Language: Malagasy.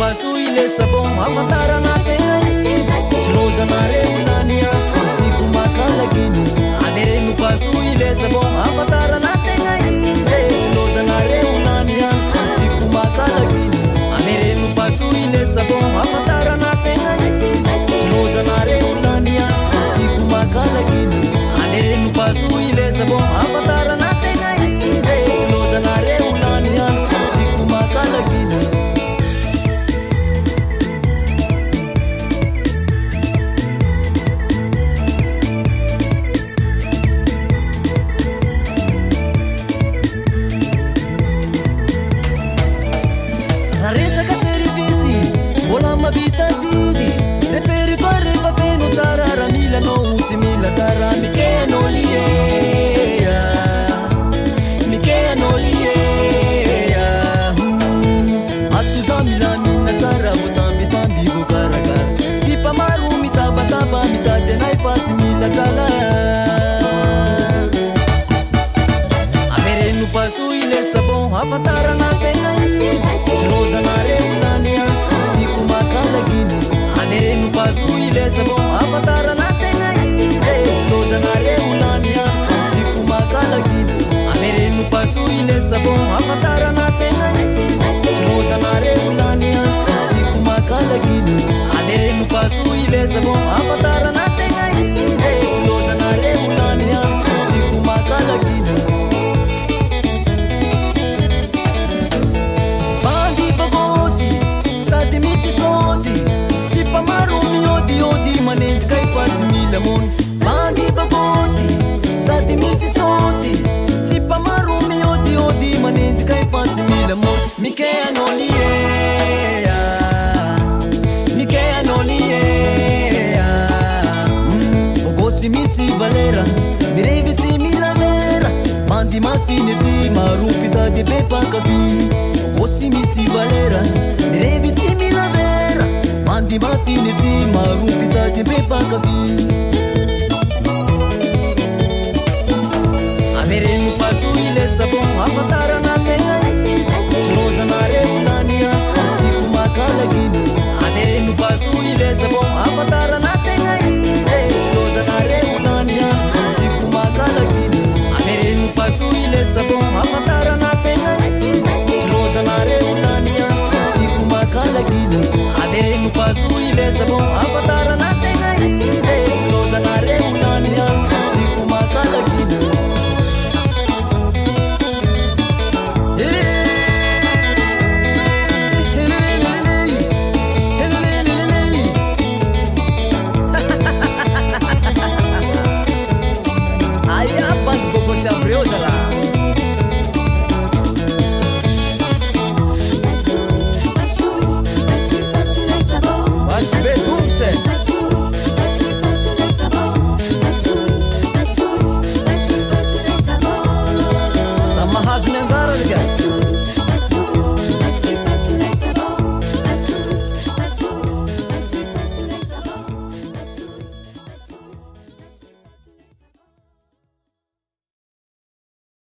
paso ile sabong amatara natin ay Sloza na rin na niya Di ko makalagini Anere no paso ile sabong amatara natin ay Sloza na rin na niya Di ko makalagini Anere no paso ile sabong amatara natin ay Sloza na rin na niya Di ko makalagini Anere no paso ile sabong amatara natin ay Sloza na rin na niya Di ko makalagini Resa ka servizi, bola mabita didi Reperi corre fa bene tarara mila no usi mila tara Mikea no liea Mikea no liea Atu zamila mina tara Butambi tambi bukarakar Sipa maru mita bataba mita denai pasi mila kala Amere no paso ile sabon avatara natin ay Sloza na rin na niya, di ko makalagini Anere no paso ile sabong avatara natin ay Sloza na rin na niya, di ko makalagini Anere no paso ile sabong avatara natin ay Sloza na rin na niya, di ko makalagini Anere no paso ile sabong avatara natin ay Sloza na rin na niya, di ko makalagini Manage kay pas milamon Mandi babosi Sa timisi sosi Si pamarumi odi Manage kay pas milamon Mikea no liea Mikea no liea Ogosi misi valera Mireviti milavera Mandi mafine di Marupita di pepa kapi Ogosi misi valera Mireviti milavera Mandi mafine di Marupita di pepa kapi Amere no paso ile sabong avatara natin ay Sloza na rin na niya Di ko makalagini Amere no paso ile sabong avatara natin ay Sloza na rin na niya Di ko makalagini Amere no paso ile sabong avatara natin ay Sloza na rin na niya Di ko makalagini Amere no paso ile sabong avatara